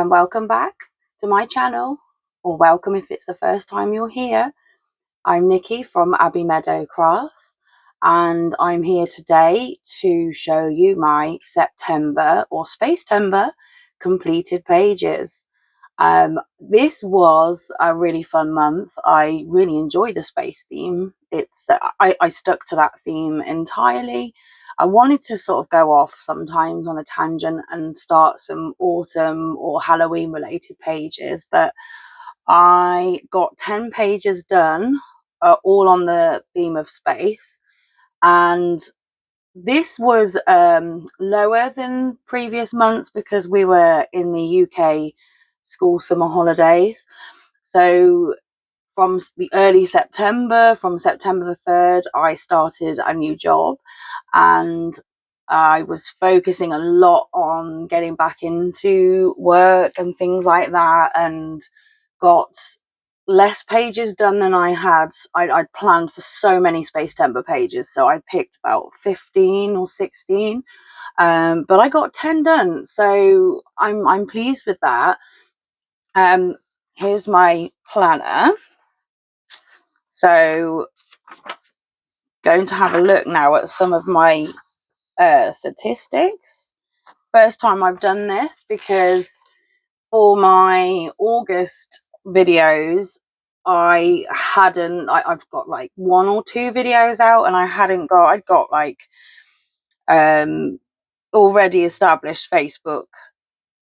and welcome back to my channel, or welcome if it's the first time you're here. I'm Nikki from Abbey Meadow Crafts, and I'm here today to show you my September or Spacetember completed pages. This was a really fun month. I really enjoyed the space theme. I stuck to that theme entirely. I wanted to sort of go off sometimes on a tangent and start some autumn or Halloween related pages, but I got 10 pages done, all on the theme of space. And this was lower than previous months because we were in the UK school summer holidays. So from the early September, from September the 3rd, I started a new job, and I was focusing a lot on getting back into work and things like that, and got less pages done than I'd planned for so many Spacetember pages. So I picked about 15 or 16, but I got 10 done, so I'm pleased with that. Here's my planner. So going to have a look now at some of my statistics. First time I've done this, because for my August videos I've got like 1 or 2 videos out, and I'd got like already established Facebook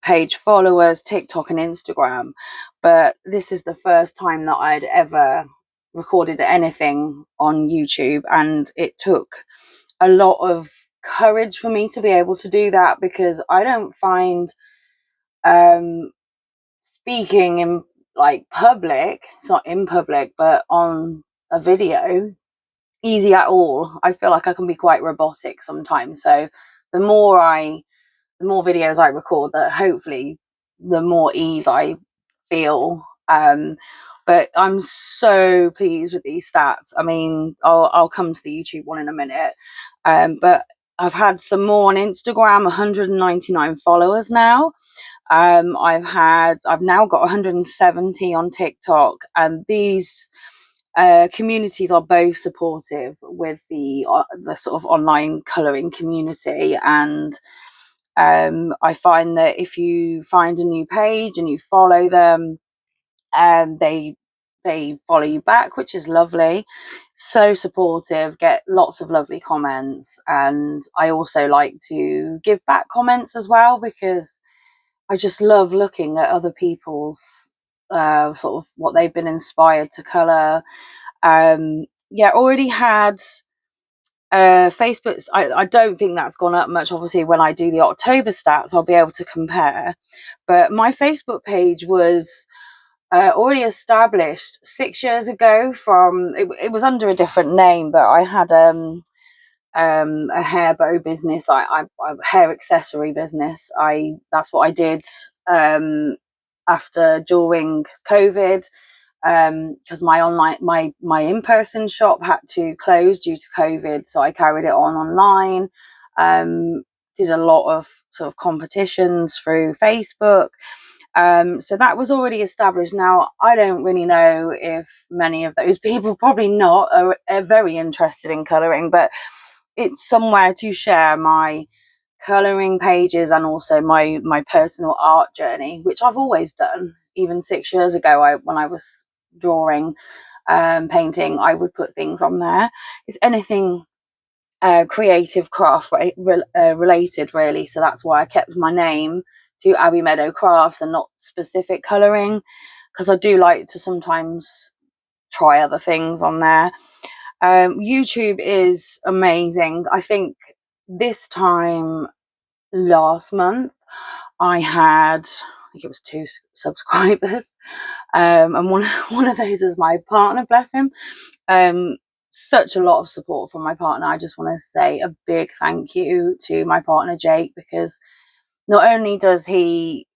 page followers, TikTok and Instagram, but this is the first time that I'd ever recorded anything on YouTube, and it took a lot of courage for me to be able to do that, because I don't find speaking in like public, it's not in public, but on a video, easy at all. I feel like I can be quite robotic sometimes, so the more videos I record, that hopefully the more ease I feel. But I'm so pleased with these stats. I mean, I'll come to the YouTube one in a minute, but I've had some more on Instagram, 199 followers now. I've now got 170 on TikTok, and these communities are both supportive with the sort of online colouring community. And I find that if you find a new page and you follow them, they follow you back, which is lovely. So supportive, get lots of lovely comments, and I also like to give back comments as well, because I just love looking at other people's sort of what they've been inspired to colour. Yeah, already had Facebook. I don't think that's gone up much. Obviously, when I do the October stats, I'll be able to compare. But my Facebook page was already established 6 years ago. It was under a different name, but I had a hair bow business, I hair accessory business. That's what I did during COVID, because my in-person shop had to close due to COVID, so I carried it online. Did a lot of sort of competitions through Facebook. So that was already established. Now, I don't really know if many of those people, probably not, are very interested in colouring, but it's somewhere to share my colouring pages and also my personal art journey, which I've always done. Even 6 years ago, when I was drawing, painting, I would put things on there. It's anything creative craft related, really. So that's why I kept my name to Abbey Meadow Crafts and not specific colouring, because I do like to sometimes try other things on there. YouTube is amazing. I think this time last month I think it was 2 subscribers, and one of those is my partner, bless him. Such a lot of support from my partner. I just want to say a big thank you to my partner Jake, because not only does he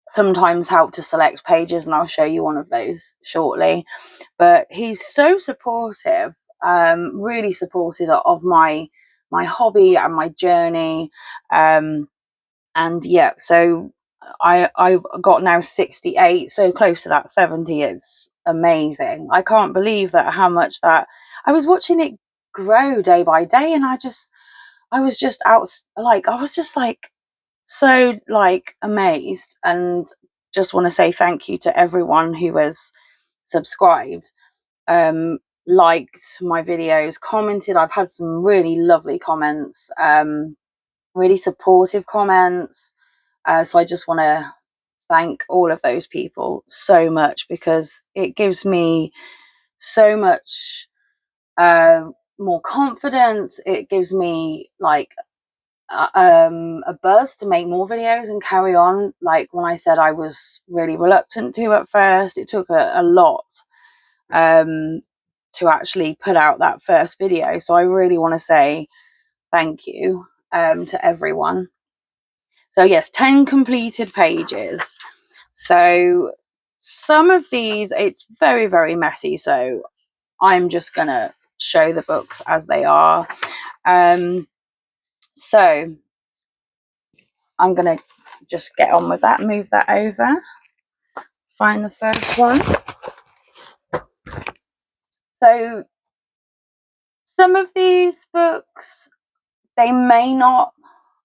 sometimes help to select pages, and I'll show you one of those shortly, but he's so supportive, really supportive of my hobby and my journey. And yeah, so I've got now 68, so close to that 70 is amazing. I can't believe that how much that I was watching it grow day by day, and I was just out, like I was just like so like amazed, and just want to say thank you to everyone who has subscribed, um liked my videos, commented. I've had some really lovely comments, really supportive comments. So I just want to thank all of those people so much, because it gives me so much more confidence. It gives me like a buzz to make more videos and carry on. Like when I said I was really reluctant to at first, it took a lot to actually put out that first video. So I really want to say thank you to everyone. So yes, 10 completed pages. So some of these, it's very, very messy. So I'm just going to show the books as they are. So I'm going to just get on with that, move that over, find the first one. So some of these books, they may not,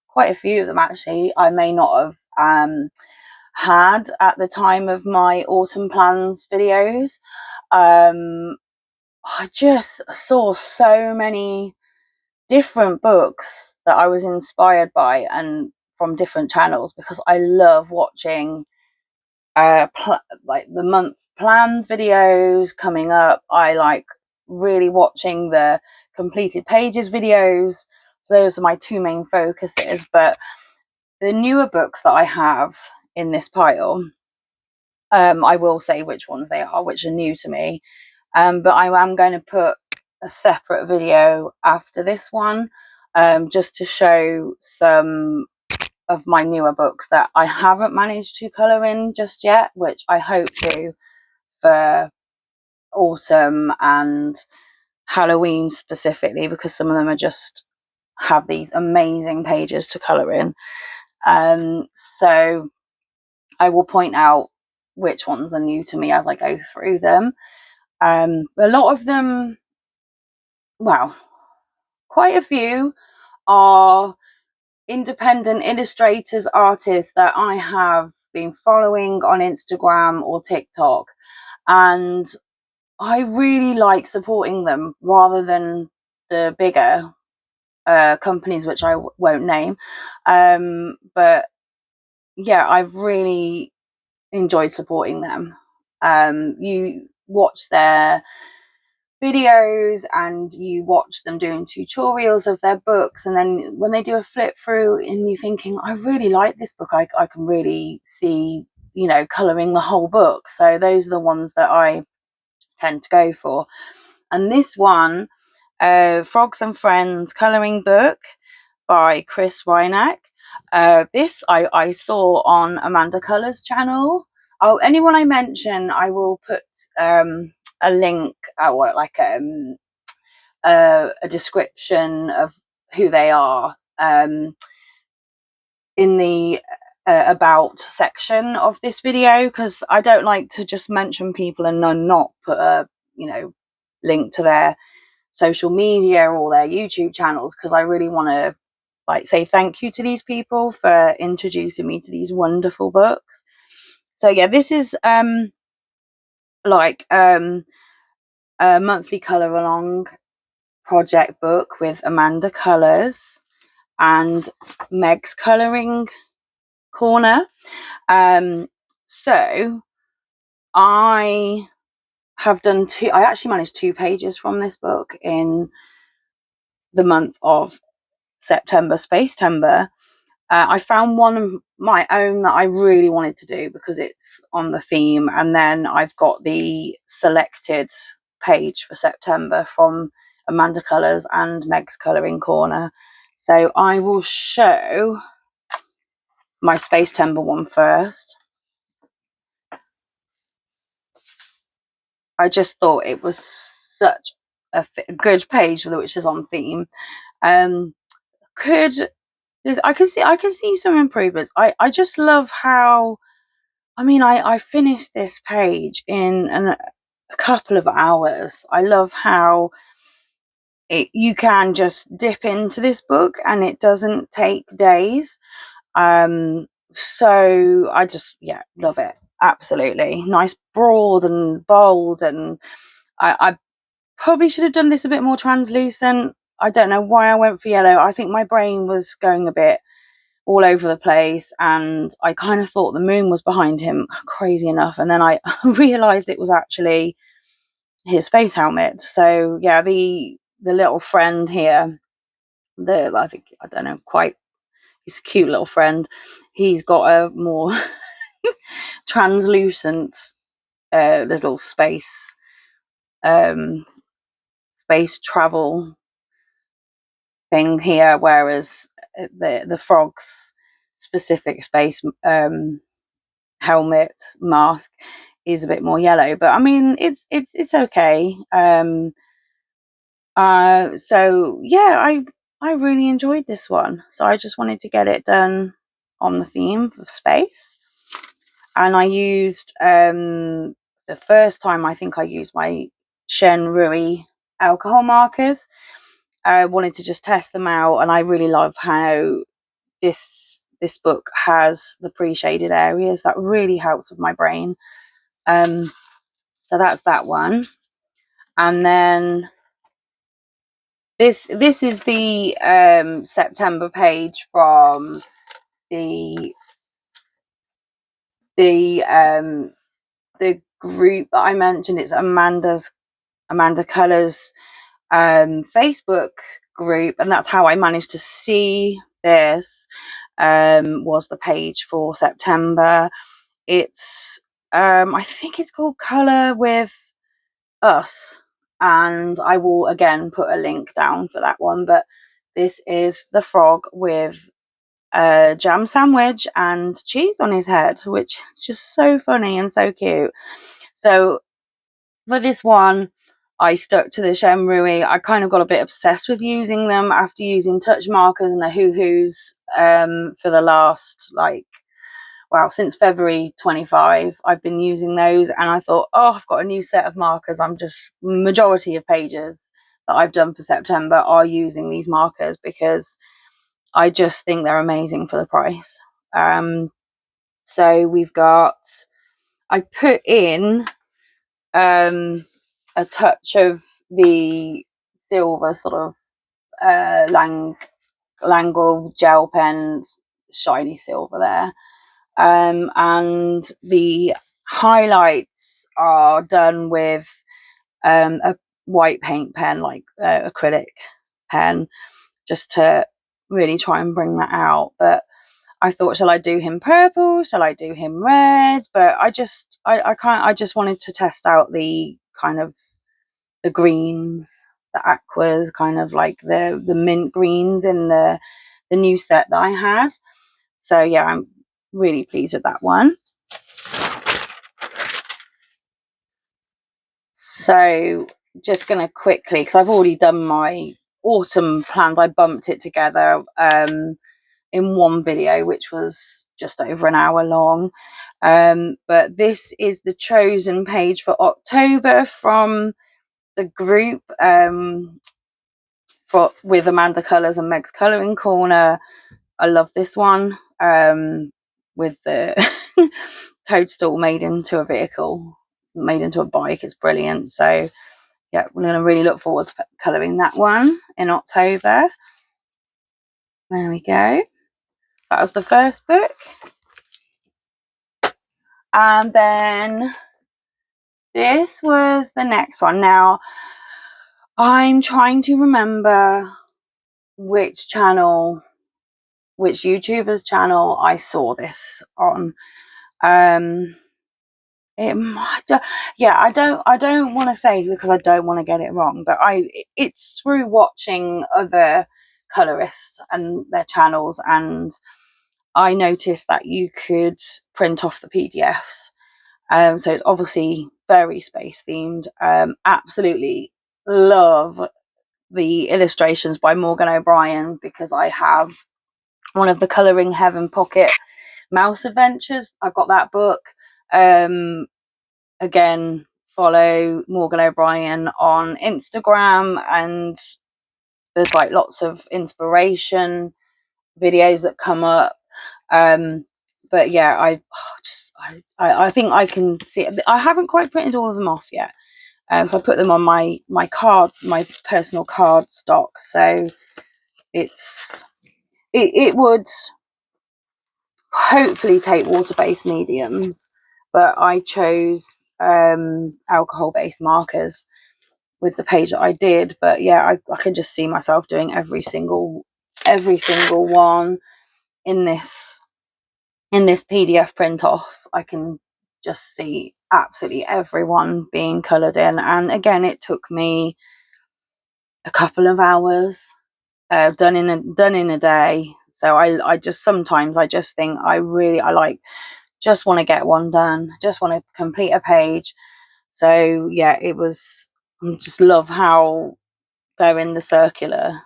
quite a few of them actually, I may not have had at the time of my autumn plans videos. I just saw so many different books that I was inspired by, and from different channels, because I love watching like the month plan videos coming up. I like really watching the completed pages videos. So those are my two main focuses. But the newer books that I have in this pile, I will say which ones they are, which are new to me. But I am going to put a separate video after this one, just to show some of my newer books that I haven't managed to colour in just yet, which I hope to for autumn and Halloween specifically, because some of them are just have these amazing pages to colour in. So I will point out which ones are new to me as I go through them. A lot of them, well, quite a few are independent illustrators, artists that I have been following on Instagram or TikTok, and I really like supporting them rather than the bigger companies, which I won't name. But yeah, I've really enjoyed supporting them. You watch their videos and you watch them doing tutorials of their books, and then when they do a flip through and you're thinking, I really like this book, I can really see, you know, colouring the whole book. So those are the ones that I tend to go for. And this one, Frogs and Friends colouring book by Chris Reinach. This I saw on Amanda Colours channel. Oh, anyone I mention, I will put a link or like a description of who they are in the about section of this video, because I don't like to just mention people and not put a, you know, link to their social media or their YouTube channels, because I really want to like say thank you to these people for introducing me to these wonderful books. So yeah, this is like a monthly colour along project book with Amanda Colours and Meg's colouring corner. So I have done I actually managed 2 pages from this book in the month of September, Spacetember. I found one of my own that I really wanted to do because it's on the theme, and then I've got the selected page for September from Amanda Colours and Meg's Colouring Corner. So I will show my Spacetember one first. I just thought it was such a good page which is on theme. Could I can see some improvements. I just love how, I mean, I finished this page in a couple of hours. I love how you can just dip into this book and it doesn't take days. So I just, yeah, love it. Absolutely. Nice, broad and bold. And I probably should have done this a bit more translucent. I don't know why I went for yellow. I think my brain was going a bit all over the place and I kind of thought the moon was behind him, crazy enough. And then I realized it was actually his space helmet. So yeah, the little friend here, I think, I don't know quite, he's a cute little friend. He's got a more translucent little space travel thing here, whereas the frog's specific space helmet mask is a bit more yellow. But I mean, it's okay. So yeah, I really enjoyed this one. So I just wanted to get it done on the theme of space. And I used the first time I think I used my Shen Rui alcohol markers. I wanted to just test them out, and I really love how this book has the pre-shaded areas. That really helps with my brain. So that's that one. And then this is the September page from the the the group that I mentioned. It's Amanda Colours Facebook group, and that's how I managed to see this. Was the page for September. It's I think it's called Colour with Us, and I will again put a link down for that one. But this is the frog with a jam sandwich and cheese on his head, which is just so funny and so cute. So for this one, I stuck to the Shen Rui. I kind of got a bit obsessed with using them after using touch markers and the hoo-hoos for the last, since February 25. I've been using those, and I thought, oh, I've got a new set of markers. Majority of pages that I've done for September are using these markers because I just think they're amazing for the price. So I put in a touch of the silver sort of Langle gel pens, shiny silver there. And the highlights are done with a white paint pen, like acrylic pen, just to really try and bring that out. But I thought, shall I do him purple? Shall I do him red? But I just wanted to test out the kind of the greens, the aquas, kind of like the mint greens in the new set that I had. So yeah, I'm really pleased with that one. So just going to quickly, because I've already done my autumn plans, I bumped it together in one video, which was just over an hour long. But this is the chosen page for October from the group with Amanda Colours and Meg's Colouring Corner. I love this one with the toadstool made into a vehicle, made into a bike. It's brilliant. So yeah, we're going to really look forward to colouring that one in October. There we go. That was the first book. And then this was the next one. Now, I'm trying to remember which YouTuber's channel I saw this on. It might, yeah, I don't want to say because I don't want to get it wrong, but it's through watching other colorists and their channels, and I noticed that you could print off the PDFs. So it's obviously very space themed. Absolutely love the illustrations by Morgan O'Brien because I have one of the Colouring Heaven Pocket Mouse Adventures. I've got that book. Again, follow Morgan O'Brien on Instagram, and there's like lots of inspiration videos that come up. But yeah, I think I can see it. I haven't quite printed all of them off yet. So I put them on my personal card stock. So it would hopefully take water-based mediums, but I chose alcohol-based markers with the page that I did. But yeah, I can just see myself doing every single one in this PDF print off. I can just see absolutely everyone being coloured in, and again, it took me a couple of hours, done in a day. So I just sometimes I just think I like just want to get one done, just want to complete a page. So yeah, I just love how they're in the circular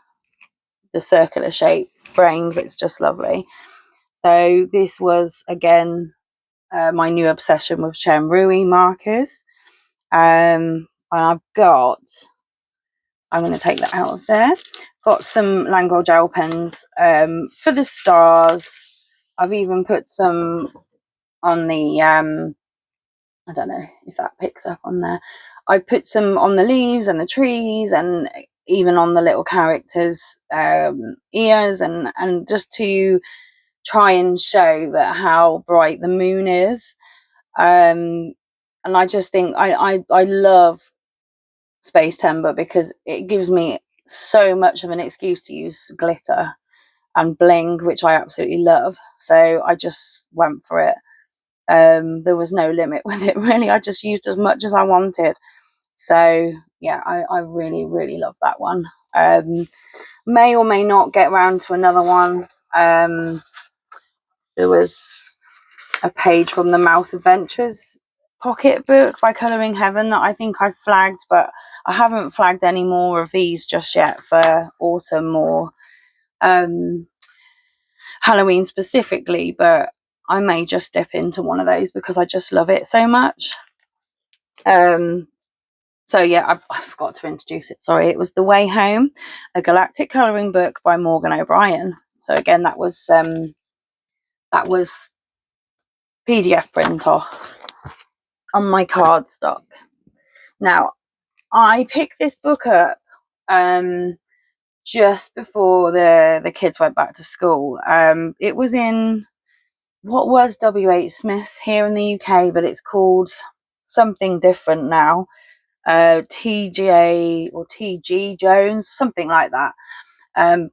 shape frames. It's just lovely. So this was again my new obsession with Chen Rui markers. And I'm going to take that out of there. Got some Language gel pens for the stars. I've even put some on the I don't know if that picks up on there. I put some on the leaves and the trees, and even on the little characters' ears, and just to try and show that how bright the moon is. And I just think I love Space Timber because it gives me so much of an excuse to use glitter and bling, which I absolutely love. So I just went for it. There was no limit with it, really. I just used as much as I wanted. So yeah, I really, really love that one. May or may not get round to another one. There was a page from the Mouse Adventures pocket book by Colouring Heaven that I think I've flagged, but I haven't flagged any more of these just yet for autumn or Halloween specifically, but I may just dip into one of those because I just love it so much. So yeah, I forgot to introduce it. Sorry, it was The Way Home, a galactic colouring book by Morgan O'Brien. So again, that was PDF print off on my cardstock. Now, I picked this book up just before the kids went back to school. It was in what was WH Smith's here in the UK, but it's called something different now. TJ or TG Jones, something like that.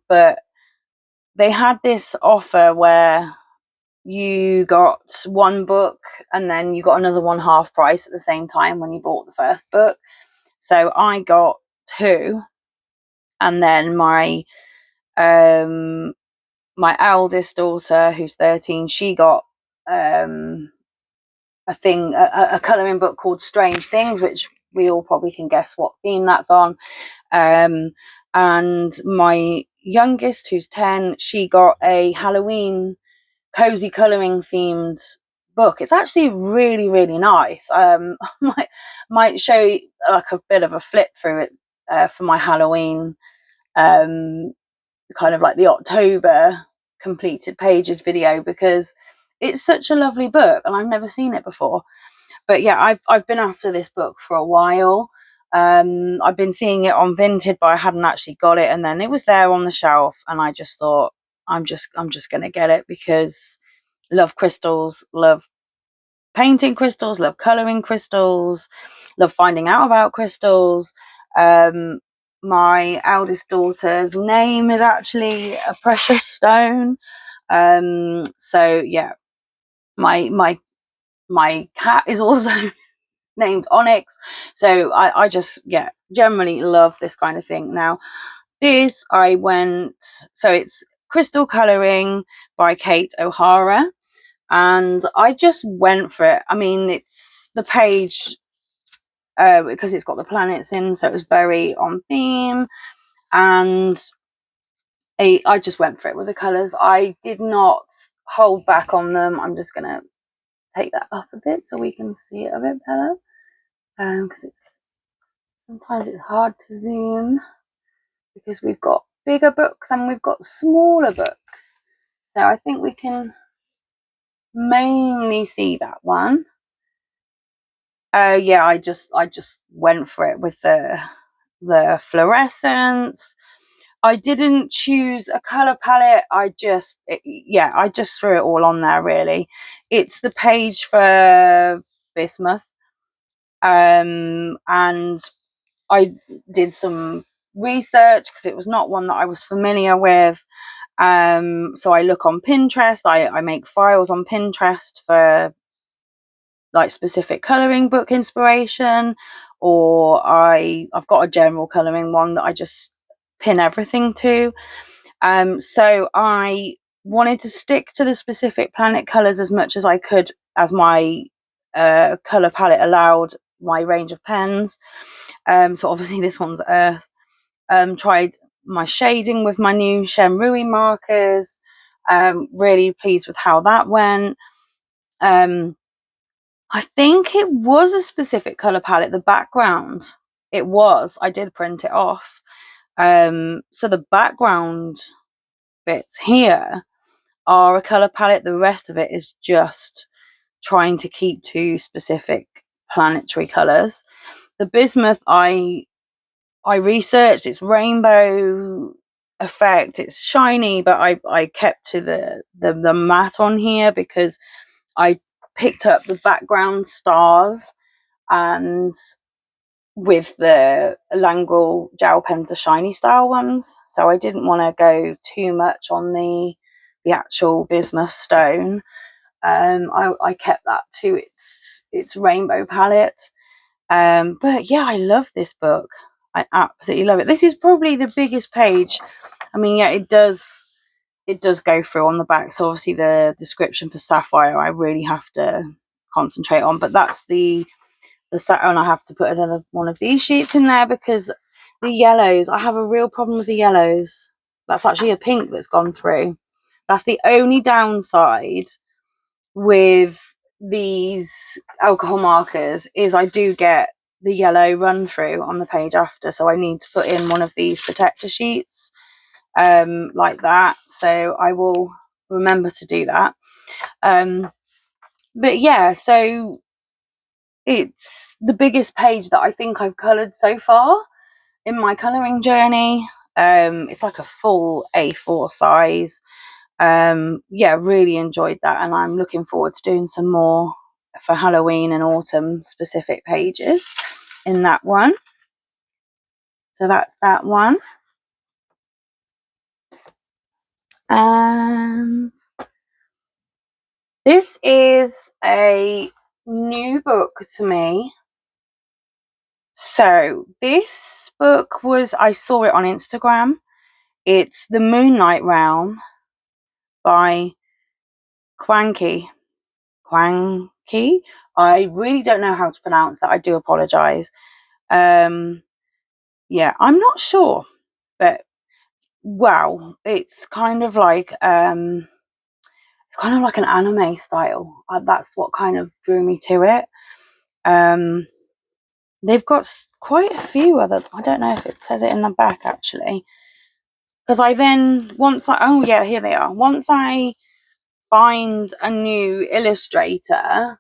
But they had this offer where you got one book and then you got another one half price at the same time when you bought the first book. So I got two, and then my eldest daughter, who's 13, she got a colouring book called Strange Things, which we all probably can guess what theme that's on. And my youngest, who's 10, she got a Halloween cozy colouring themed book. It's actually really, really nice. Might show you like a bit of a flip through it for my Halloween kind of like the October completed pages video, because it's such a lovely book and I've never seen it before. But yeah, I've been after this book for a while. I've been seeing it on Vinted, but I hadn't actually got it, and then it was there on the shelf, and I just thought I'm just gonna get it because love crystals, love painting crystals, love colouring crystals, love finding out about crystals. My eldest daughter's name is actually a precious stone. So yeah, my cat is also named Onyx. So I just generally love this kind of thing. Now this so it's Crystal Colouring by Kate O'Hara, and I just went for it. I mean, it's the page because it's got the planets in, so it was very on theme, and I just went for it with the colours. I did not hold back on them. I'm just gonna take that up a bit so we can see it a bit better, because sometimes it's hard to zoom because we've got bigger books and we've got smaller books. So I think we can mainly see that one. Yeah, I just went for it with the fluorescence. I didn't choose a color palette. I just threw it all on there, really. It's the page for bismuth, and I did some research because it was not one that I was familiar with. So I look on Pinterest. I make files on Pinterest for like specific coloring book inspiration, or I've got a general coloring one that I just pin everything to. So I wanted to stick to the specific planet colors as much as I could, as my color palette allowed my range of pens. So obviously this one's Earth. Tried my shading with my new Shenrui markers. Really pleased with how that went. I think it was a specific color palette. The background, I did print it off. So the background bits here are a color palette. The rest of it is just trying to keep to specific planetary colors. The bismuth, I researched its rainbow effect. It's shiny, but I kept to the matte on here because I picked up the background stars, and with the Languel gel pens, the shiny style ones, so I didn't want to go too much on the actual bismuth stone. I kept that to its rainbow palette. But yeah, I love this book. I absolutely love it. This is probably the biggest page. I mean, yeah, it does go through on the back, so obviously the description for Sapphire I really have to concentrate on, but that's the and I have to put another one of these sheets in there because the yellows, I have a real problem with the yellows. That's actually a pink that's gone through. That's the only downside with these alcohol markers, is I do get the yellow run through on the page after, so I need to put in one of these protector sheets, like that. So I will remember to do that. But yeah, so it's the biggest page that I think I've coloured so far in my colouring journey. It's like a full A4 size. Yeah, really enjoyed that, and I'm looking forward to doing some more for Halloween and autumn specific pages in that one. So that's that one. And this is a new book to me. So this book I saw it on Instagram. It's The Moonlight Realm by KwangKi. KwangKi? I really don't know how to pronounce that. I do apologise. Yeah, I'm not sure, but wow, it's kind of like an anime style. That's what kind of drew me to it. They've got quite a few other. I don't know if it says it in the back actually, because here they are. Once I find a new illustrator,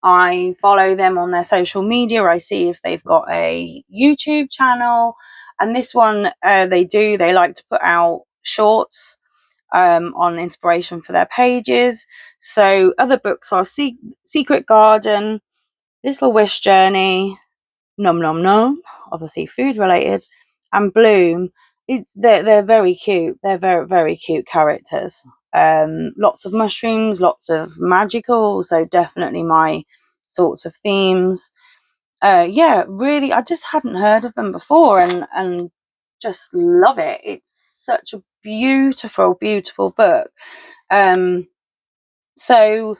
I follow them on their social media. I see if they've got a YouTube channel, and this one they like to put out shorts on inspiration for their pages. So other books are Secret Garden, Little Wish Journey, Nom Nom Nom, obviously food related, and Bloom. They're very cute. They're very, very cute characters. Lots of mushrooms, lots of magical, so definitely my sorts of themes. Yeah, really, I just hadn't heard of them before, and just love it. It's such a beautiful, beautiful book. So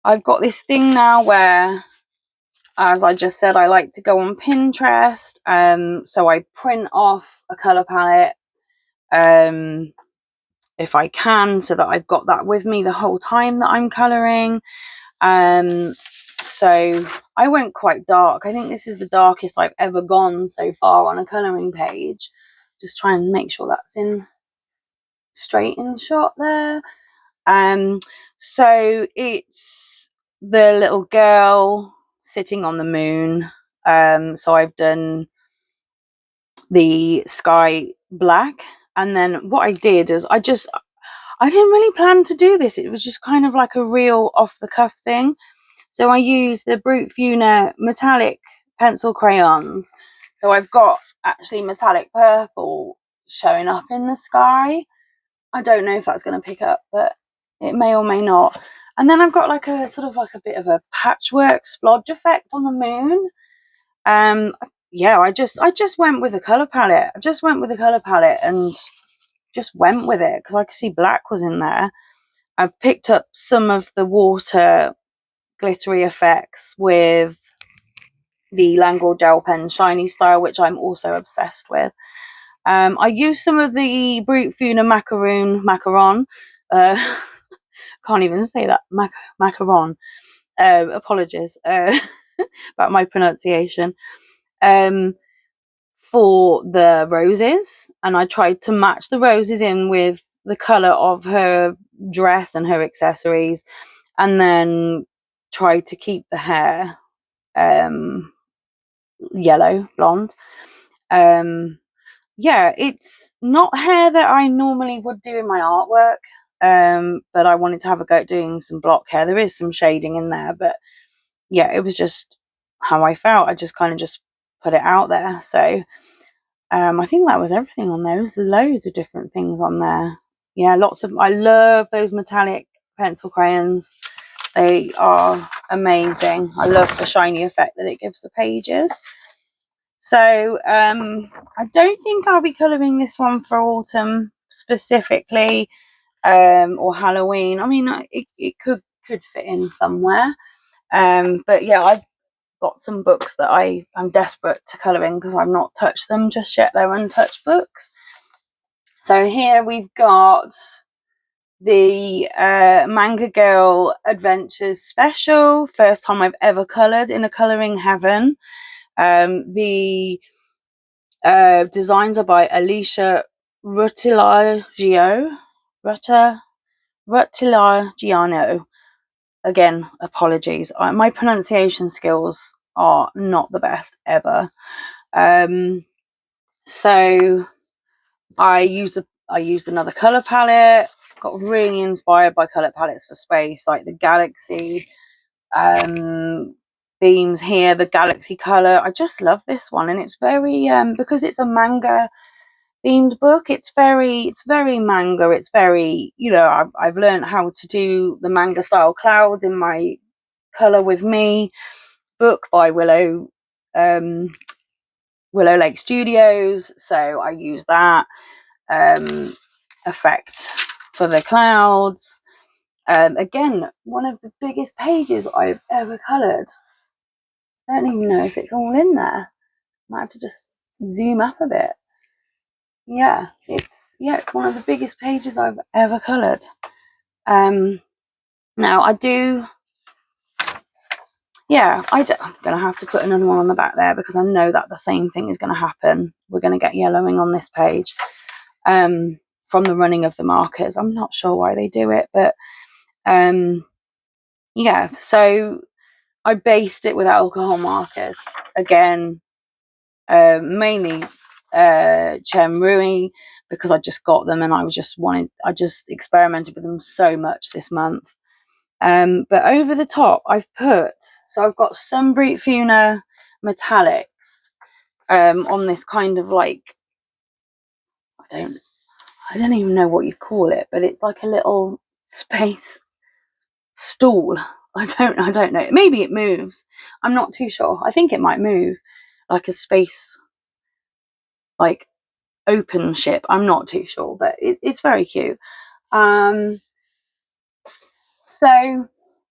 I've got this thing now where, as I just said, I like to go on Pinterest. So I print off a colour palette, if I can, so that I've got that with me the whole time that I'm colouring. So I went quite dark. I think this is the darkest I've ever gone so far on a colouring page. Just try and make sure that's in straight in shot there. So it's the little girl sitting on the moon. So I've done the sky black, and then what I did is I didn't really plan to do this. It was just kind of like a real off the cuff thing. So I used the Brute Funa metallic pencil crayons. So I've got actually metallic purple showing up in the sky. I don't know if that's going to pick up, but it may or may not. And then I've got like a sort of like a bit of a patchwork splodge effect on the moon. Yeah, I just went with a colour palette. And just went with it because I could see black was in there. I've picked up some of the water glittery effects with the Langor gel pen shiny style, which I'm also obsessed with. I used some of the Brute Funa macaron. Can't even say that, macaron. Apologies about my pronunciation. For the roses, and I tried to match the roses in with the colour of her dress and her accessories, and then tried to keep the hair yellow blonde. Yeah, it's not hair that I normally would do in my artwork, but I wanted to have a go at doing some block hair. There is some shading in there, but yeah, it was just how I felt. I just kind of just put it out there. So I think that was everything on there. There's loads of different things on there. Yeah, I love those metallic pencil crayons. They are amazing. I love the shiny effect that it gives the pages. So I don't think I'll be colouring this one for autumn specifically, or Halloween. I mean, it could fit in somewhere. But yeah, I've got some books that I'm desperate to colour in because I've not touched them just yet. They're untouched books. So here we've got the Manga Girl Adventures Special. First time I've ever coloured in a Colouring Heaven. The designs are by Alicia Rutilagiano. Again, apologies. My pronunciation skills are not the best ever. So I used another colour palette. Got really inspired by colour palettes for space, like the Galaxy themes here, the Galaxy colour. I just love this one, and it's very because it's a manga themed book. It's very manga. It's very, I've learned how to do the manga style clouds in my Colour With Me book by Willow Lake Studios. So I use that effect for the clouds. Again, one of the biggest pages I've ever coloured. I don't even know if it's all in there. Might have to just zoom up a bit. Yeah, it's one of the biggest pages I've ever coloured. Now I do. Yeah, I'm going to have to put another one on the back there because I know that the same thing is going to happen. We're going to get yellowing on this page from the running of the markers. I'm not sure why they do it, but yeah, so I based it with alcohol markers. Again, mainly Chen Rui, because I just got them and I just experimented with them so much this month. But over the top, I've got some Brute Funa metallics on this kind of like, I don't even know what you call it, but it's like a little space stool. I don't know. Maybe it moves. I'm not too sure. I think it might move like a space, like open ship. I'm not too sure, but it's very cute. So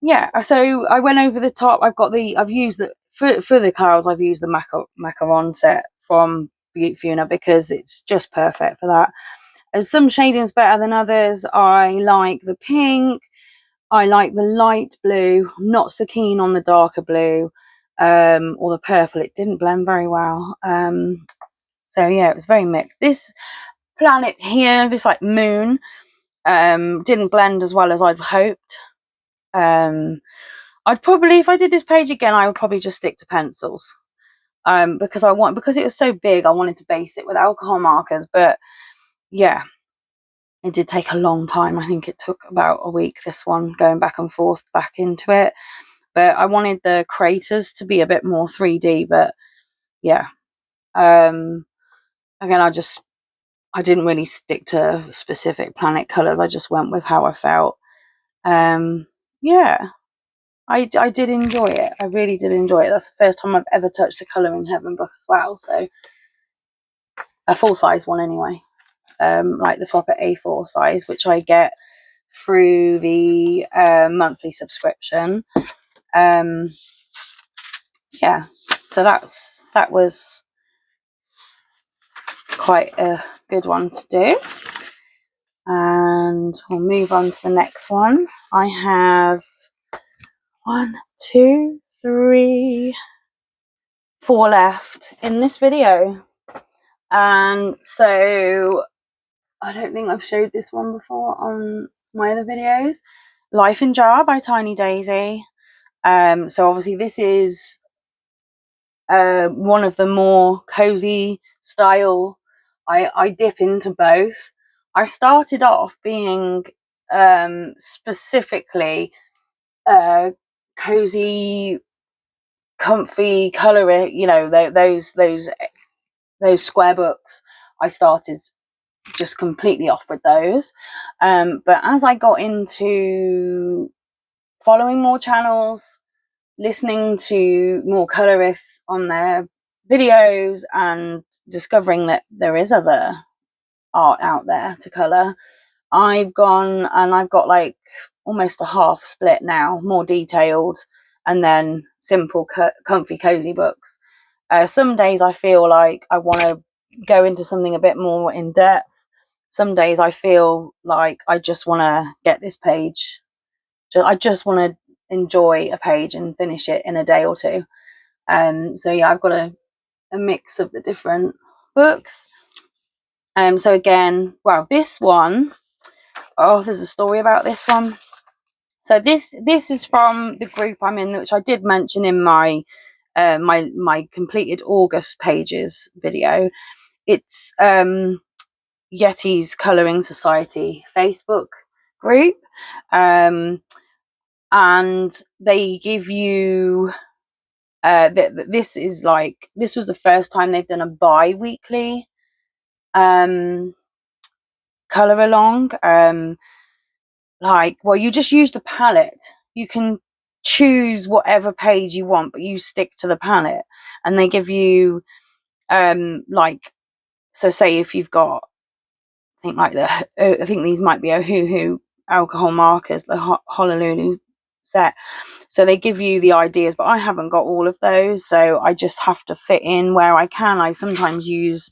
yeah, so I went over the top. I've used the for the clouds. I've used the macaron set from Brute Funa because it's just perfect for that. Some shadings better than others. I like the pink, I like the light blue. I'm not so keen on the darker blue, or the purple. It didn't blend very well. So yeah, it was very mixed. This planet here, this like moon, didn't blend as well as I'd hoped. I'd probably, if I did this page again, I would probably just stick to pencils. Because it was so big, I wanted to base it with alcohol markers. But yeah, it did take a long time. I think it took about a week, this one, going back and forth back into it. But I wanted the craters to be a bit more 3D. But yeah, again, I didn't really stick to specific planet colours. I just went with how I felt. Yeah, I did enjoy it. I really did enjoy it. That's the first time I've ever touched a Colouring Heaven book as well. So a full size one anyway. Like the proper A4 size, which I get through the monthly subscription. Yeah, so that was quite a good one to do. And we'll move on to the next one. I have 1, 2, 3, 4 left in this video. And so I don't think I've showed this one before on my other videos. Life in Jar by Tiny Daisy. So obviously this is one of the more cozy style. I dip into both. I started off being specifically cozy, comfy, coloring. You know, those square books. I started just completely off with those. But as I got into following more channels, listening to more colorists on their videos, and discovering that there is other art out there to colour, I've gone and I've got like almost a half split now, more detailed, and then simple, comfy, cozy books. Some days I feel like I want to go into something a bit more in depth. Some days I feel like I just want to get this page. I just want to enjoy a page and finish it in a day or two. So yeah, I've got a mix of the different books. So again, well, this one, oh, there's a story about this one. So this is from the group I'm in, which I did mention in my my completed August pages video. It's Yeti's Colouring Society Facebook group, and they give you this was the first time they've done a bi-weekly colour along. Well, you just use the palette. You can choose whatever page you want, but you stick to the palette, and they give you so say if you've got, I think these might be Ohuhu alcohol markers, the Honolulu set. So they give you the ideas, but I haven't got all of those, so I just have to fit in where I can. I sometimes use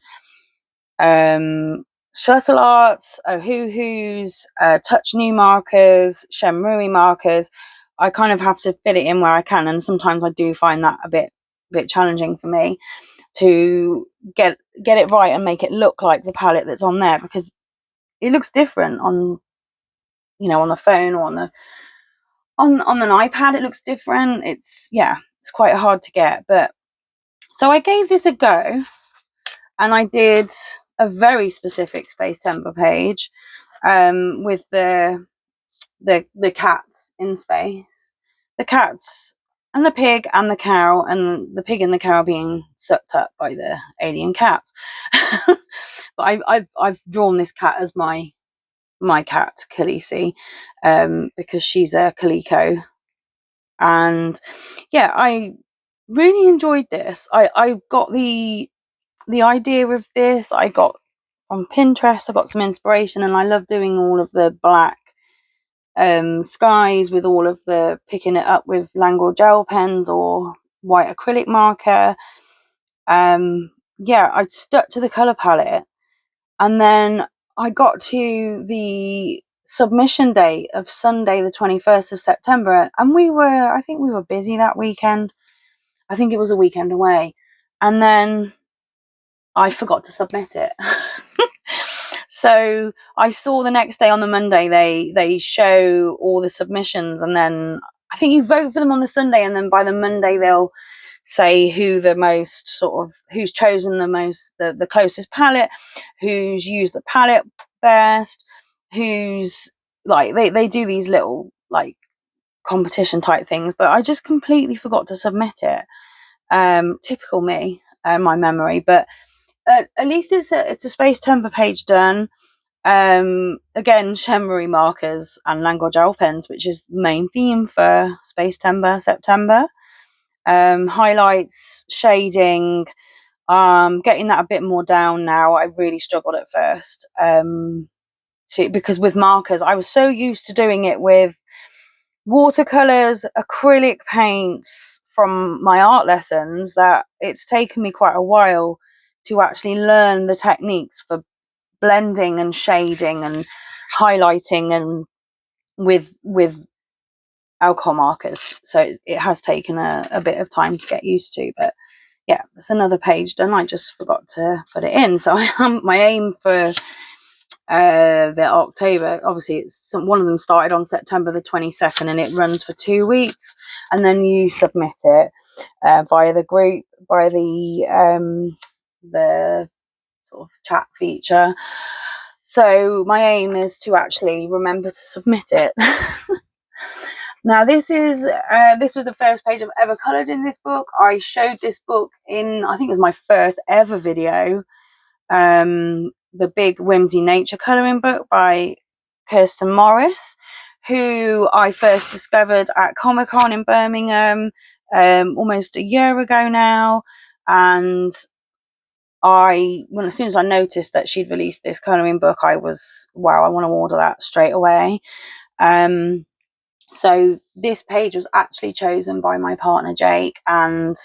Shuttle Arts, Ohuhu's, Touch New markers, Shenmue markers. I kind of have to fit it in where I can, and sometimes I do find that a bit challenging for me to get it right and make it look like the palette that's on there, because it looks different on, on the phone or on an iPad. It looks different. It's quite hard to get. But so I gave this a go, and I did a very specific Space Temper page with the cats in space, the cats and the pig and the cow, and the pig and the cow being sucked up by the alien cats. But I've drawn this cat as my cat, Khaleesi, because she's a calico. And yeah, I really enjoyed this. I got the idea of this, I got on Pinterest. I got some inspiration, and I love doing all of the black skies with all of the picking it up with Langor gel pens or white acrylic marker. I stuck to the color palette, and then I got to the submission date of Sunday the 21st of September, and I think we were busy that weekend. I think it was a weekend away, and then I forgot to submit it. So I saw the next day on the Monday they show all the submissions, and then I think you vote for them on the Sunday, and then by the Monday they'll say who's chosen the closest palette, who's used the palette best, who's like they do these little like competition type things, but I just completely forgot to submit it. Typical me, my memory, but at least it's a Space Temper page done. Again, Shembury markers and Language gel pens, which is the main theme for Space Temper September. Highlights, shading, getting that a bit more down now. I really struggled at first, because with markers, I was so used to doing it with watercolors, acrylic paints from my art lessons that it's taken me quite a while to actually learn the techniques for blending and shading and highlighting and with alcohol markers. So it has taken a bit of time to get used to, but yeah, it's another page done. I just forgot to put it in. So my aim for the October, obviously one of them started on September the 22nd and it runs for 2 weeks, and then you submit it via the group, via the sort of chat feature. So my aim is to actually remember to submit it. Now this was the first page I've ever coloured in this book. I showed this book in, I think it was my first ever video, the Big Whimsy Nature Colouring Book by Kirsten Morris, who I first discovered at Comic-Con in Birmingham almost a year ago now. And as soon as I noticed that she'd released this colouring book, I was, wow, I want to order that straight away. So this page was actually chosen by my partner Jake, and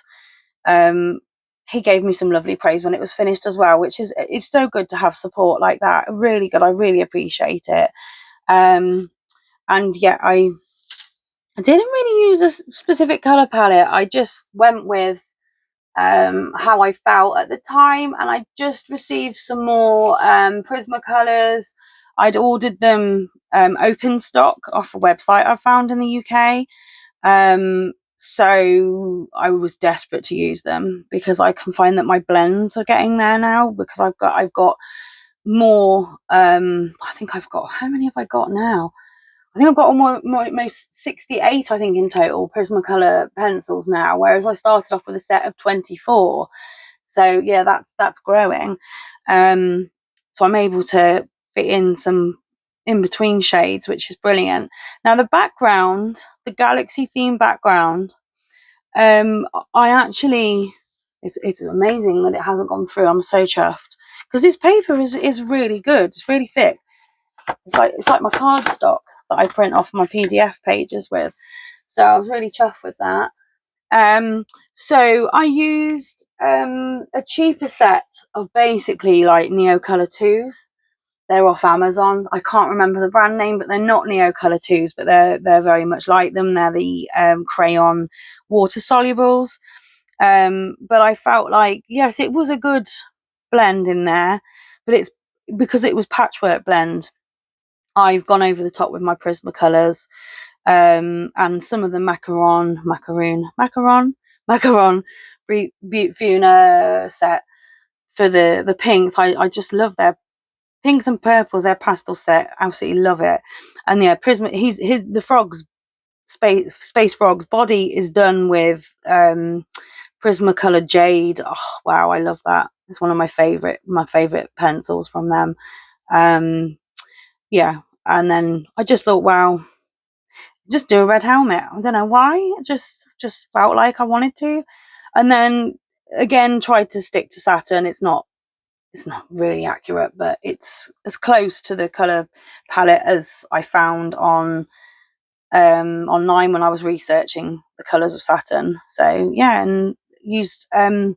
he gave me some lovely praise when it was finished as well, which is, it's so good to have support like that. Really good. I really appreciate it. And yeah, I didn't really use a specific colour palette. I just went with how I felt at the time, and I just received some more Prismacolors. I'd ordered them open stock off a website I found in the UK. So I was desperate to use them because I can find that my blends are getting there now, because I've got more. I think I've got, how many have I got now? I think I've got almost 68, I think, in total Prismacolor pencils now, whereas I started off with a set of 24. So yeah, that's growing. So I'm able to fit in some in between shades, which is brilliant. Now the background, the galaxy theme background, I actually, it's amazing that it hasn't gone through. I'm so chuffed because this paper is really good. It's really thick. It's like my cardstock that I print off my PDF pages with. So I was really chuffed with that. So I used a cheaper set of basically like Neocolor 2s. They're off Amazon. I can't remember the brand name, but they're not Neocolor 2s, but they're very much like them. They're the crayon water solubles. But I felt like, yes, it was a good blend in there, but it's because it was patchwork blend. I've gone over the top with my Prismacolors, and some of the macaron Funa set for the pinks. I just love their pinks and purples, their pastel set. Absolutely love it. And yeah, the frog's space frog's body is done with Prismacolor jade. Oh wow, I love that. It's one of my favorite pencils from them. Yeah, and then I just thought, wow, just do a red helmet. I don't know why, it just felt like I wanted to. And then again tried to stick to Saturn. It's not really accurate, but it's as close to the color palette as I found on online when I was researching the colors of Saturn. So yeah, and used some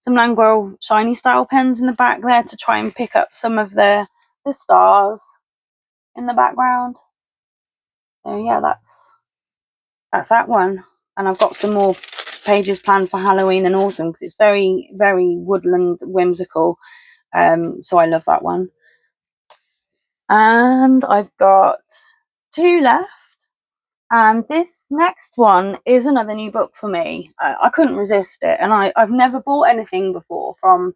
Language shiny style pens in the back there to try and pick up some of the the stars in the background. So yeah, that's that one. And I've got some more pages planned for Halloween and autumn because it's very, very woodland whimsical. So I love that one. And I've got 2 left. And this next one is another new book for me. I couldn't resist it. And I've never bought anything before from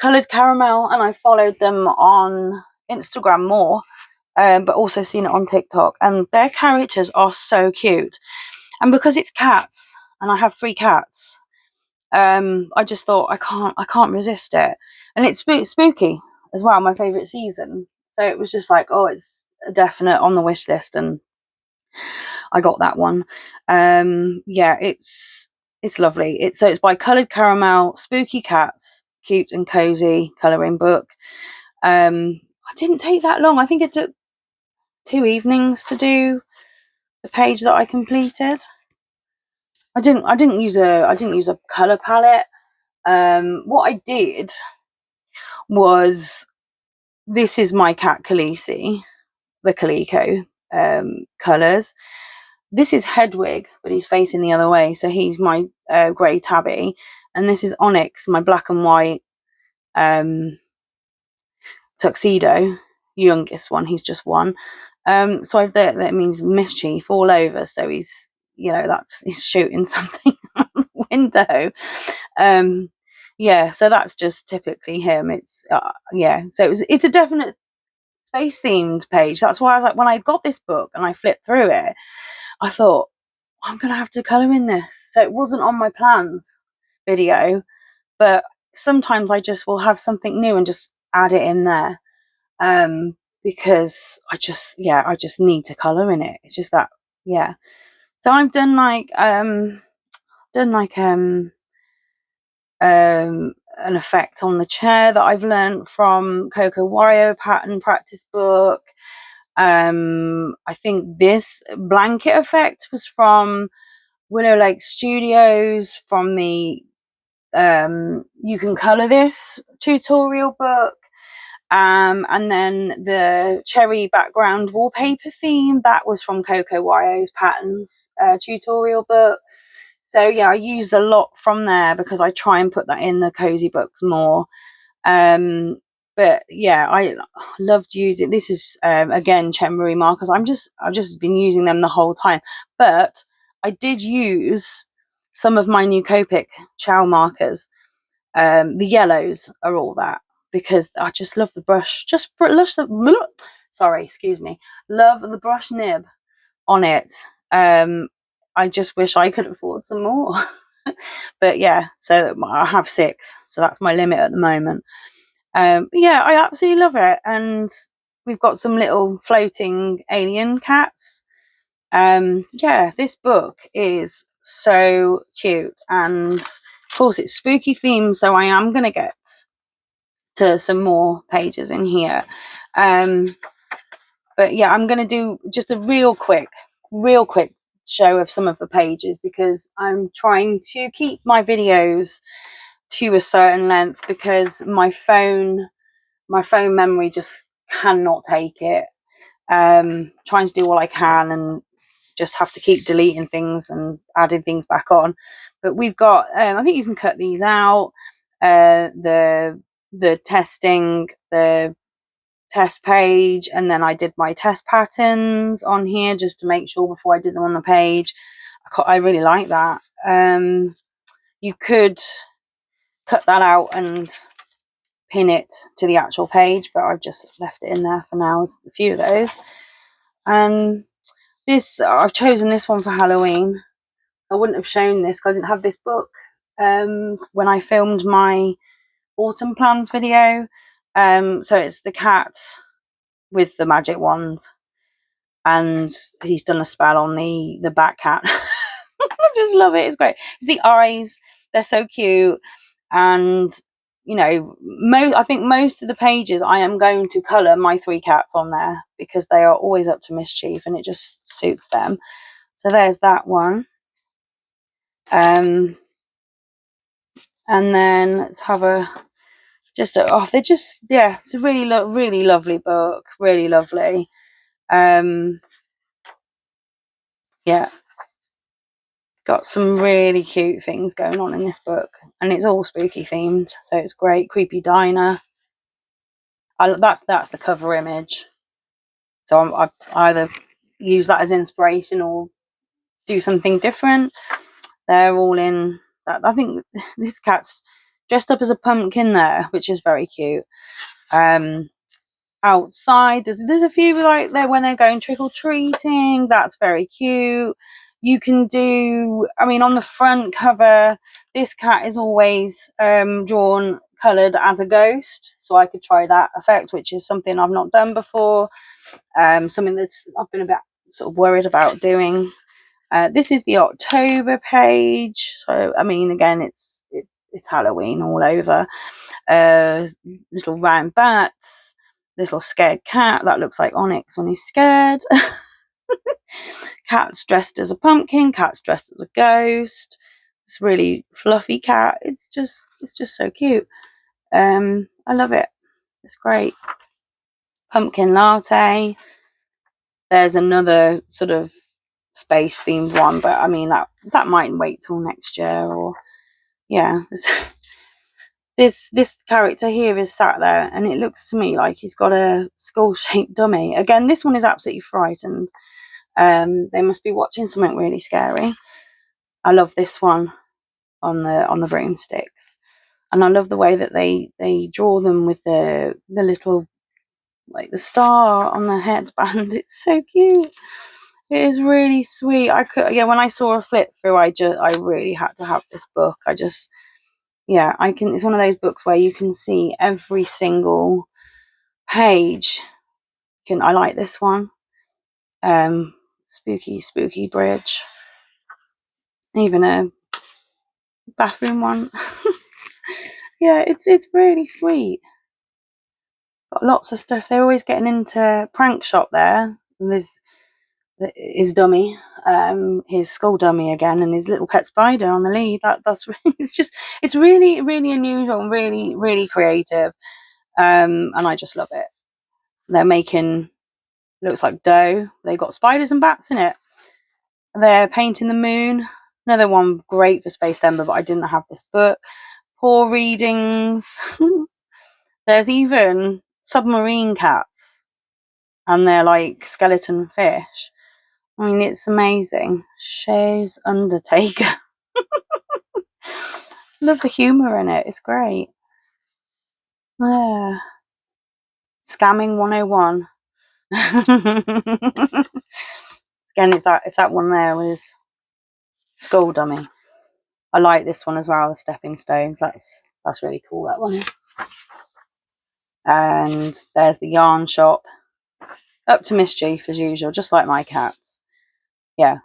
Coloured Caramel, and I followed them on Instagram more, but also seen it on TikTok. And their characters are so cute. And because it's cats, and I have 3 cats, I just thought I can't resist it. And it's spooky as well, my favourite season. So it was just like, oh, it's a definite on the wish list, and I got that one. Yeah, it's lovely. It's by Coloured Caramel, spooky cats, cute and cozy colouring book. I didn't take that long. I think it took 2 evenings to do the page that I completed. I didn't use a colour palette. What I did was, this is my cat Khaleesi, the Calico colours. This is Hedwig, but he's facing the other way, so he's my grey tabby. And this is Onyx, my black and white tuxedo, youngest one. He's just 1. So that means mischief all over. So he's, he's shooting something out the window. Yeah, so that's just typically him. It's yeah, so it's a definite space themed page. That's why I was like, when I got this book and I flipped through it, I thought, I'm gonna have to colour in this. So it wasn't on my plans video, but sometimes I just will have something new and just add it in there, because I just need to colour in it. It's just that, yeah. So I've done an effect on the chair that I've learned from Coco Wario pattern practice book. I think this blanket effect was from Willow Lake Studios, from the You Can Colour This tutorial book. And then the cherry background wallpaper theme, that was from Coco Wario's patterns tutorial book. So yeah, I used a lot from there because I try and put that in the cozy books more. But yeah, I loved using, this is again Chen markers. I've just been using them the whole time. But I did use some of my new Copic Chow markers. The yellows are all that, because I just love the brush. Sorry, excuse me. Love the brush nib on it. I just wish I could afford some more. But yeah, so I have 6, so that's my limit at the moment. But yeah, I absolutely love it. And we've got some little floating alien cats. Yeah, this book is so cute, and of course it's spooky themed, so I am gonna get to some more pages in here. But yeah, I'm gonna do just a real quick show of some of the pages, because I'm trying to keep my videos to a certain length, because my phone memory just cannot take it. Trying to do all I can, and just have to keep deleting things and adding things back on. But we've got, I think you can cut these out. The testing, the test page, and then I did my test patterns on here just to make sure before I did them on the page. I really like that. You could cut that out and pin it to the actual page, but I've just left it in there for now as a few of those. And this, I've chosen this one for Halloween. I wouldn't have shown this because I didn't have this book when I filmed my autumn plans video. So it's the cat with the magic wand, and he's done a spell on the bat cat. I just love it. It's great. It's the eyes, they're so cute. And I think most of the pages I am going to colour my 3 cats on there, because they are always up to mischief and it just suits them. So there's that one. And then let's have a Just oh, they're just, yeah, it's a really really lovely book, really lovely. Yeah, got some really cute things going on in this book, and it's all spooky themed, so it's great. Creepy diner. That's the cover image, so I either use that as inspiration or do something different. They're all in that. I think this cat's dressed up as a pumpkin there, which is very cute. Outside, there's a few like there when they're going trick-or-treating. That's very cute. You can do, I mean, on the front cover, this cat is always drawn coloured as a ghost, so I could try that effect, which is something I've not done before. Something that's I've been a bit sort of worried about doing. This is the October page, so I mean, again, it's Halloween all over. Little round bats, little scared cat that looks like Onyx when he's scared. Cat's dressed as a pumpkin, cat's dressed as a ghost. It's really fluffy cat. It's just so cute. I love it. It's great. Pumpkin latte. There's another sort of space themed one, but I mean that might wait till next year, or yeah. This character here is sat there, and it looks to me like he's got a skull-shaped dummy. Again, this one is absolutely frightened. They must be watching something really scary. I love this one on the broomsticks, and I love the way that they draw them with the little, like, the star on the headband. It's so cute. It is really sweet. When I saw a flip through, I really had to have this book. It's one of those books where you can see every single page. I like this one. Spooky bridge. Even a bathroom one. Yeah, it's really sweet. Got lots of stuff. They're always getting into prank shop there. And there's his dummy, his skull dummy again, and his little pet spider on the lead. That's really, it's really unusual and really really creative. And I just love it. They're making, looks like dough. They've got spiders and bats in it. They're painting the moon. Another one great for Space December, but I didn't have this book. Poor readings. There's even submarine cats, and they're like skeleton fish. I mean, it's amazing. Shay's Undertaker. Love the humour in it. It's great. Yeah. Scamming 101. Again, it's that one there with his skull dummy. I like this one as well, the stepping stones. That's really cool, that one is. And there's the yarn shop. Up to mischief as usual, just like my cats. Yeah.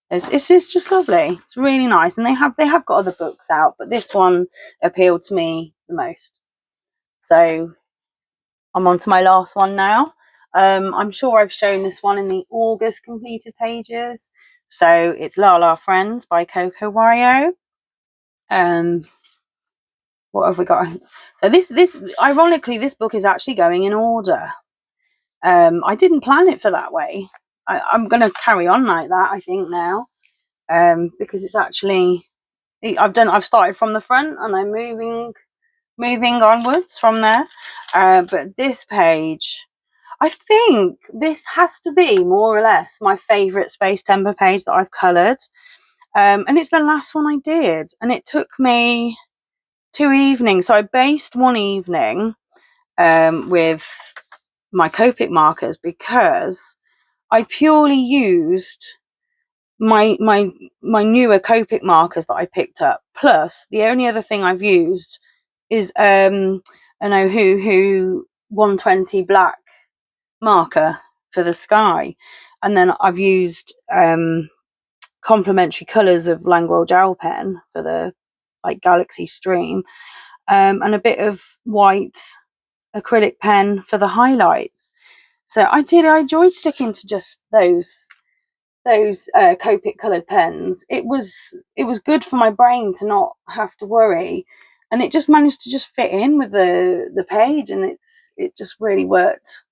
It's just lovely. It's really nice. And they have got other books out, but this one appealed to me the most. So I'm on to my last one now. I'm sure I've shown this one in the August completed pages. So it's La La Friends by KwangKi. What have we got? So this ironically, this book is actually going in order. I didn't plan it for that way. I'm going to carry on like that, I think, now, because it's actually, I've started from the front and I'm moving onwards from there. But this page, I think this has to be more or less my favourite Space Timber page that I've coloured. And it's the last one I did, and it took me 2 evenings. So I based one evening with my Copic markers, because I purely used my newer Copic markers that I picked up. Plus, the only other thing I've used is an Ohuhu 120 black marker for the sky, and then I've used complementary colours of Langwell gel pen for the galaxy stream, and a bit of white acrylic pen for the highlights. So I enjoyed sticking to just those Copic coloured pens. It was good for my brain to not have to worry and it just managed to just fit in with the page, and it just really worked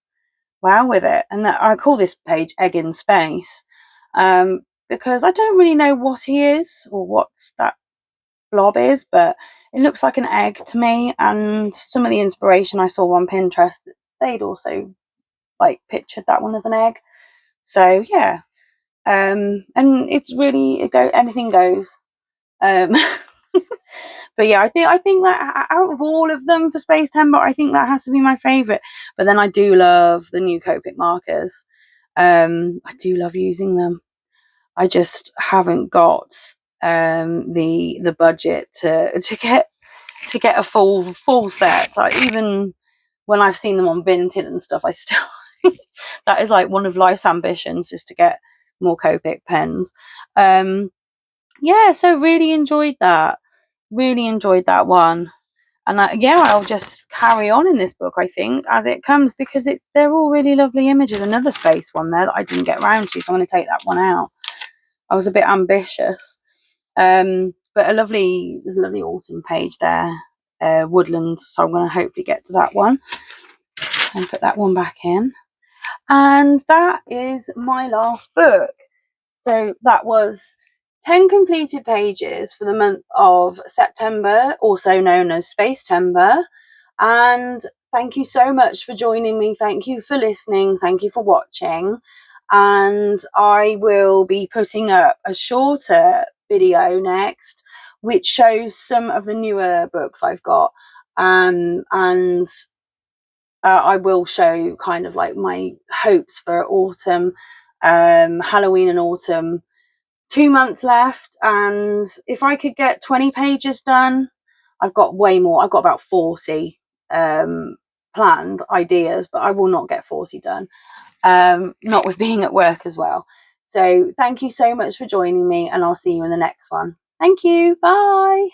well with it. And that, I call this page Egg in Space, because I don't really know what he is or what that blob is, but it looks like an egg to me. And some of the inspiration I saw on Pinterest, they'd also like pictured that one as an egg. So yeah, and it's really, anything goes. Um, but yeah, I think that out of all of them for Space Temper, I think that has to be my favourite. But then I do love the new Copic markers. I do love using them. I just haven't got the budget to get a full set. Like, even when I've seen them on Vinted and stuff, I still that is like one of life's ambitions, just to get more Copic pens. Yeah, so really enjoyed that. Really enjoyed that one. And I'll just carry on in this book, I think, as it comes, because they're all really lovely images. Another space one there that I didn't get around to, so I'm going to take that one out. I was a bit ambitious. But there's a lovely autumn page there, woodland, so I'm going to hopefully get to that one and put that one back in. And that is my last book. So that was 10 completed pages for the month of September, also known as Spacetember. And thank you so much for joining me. Thank you for listening. Thank you for watching. And I will be putting up a shorter video next, which shows some of the newer books I've got. And I will show kind of like my hopes for autumn, Halloween and autumn. 2 months left, and if I could get 20 pages done, I've got way more. I've got about 40 planned ideas, but I will not get 40 done, not with being at work as well. So thank you so much for joining me, and I'll see you in the next one. Thank you. Bye.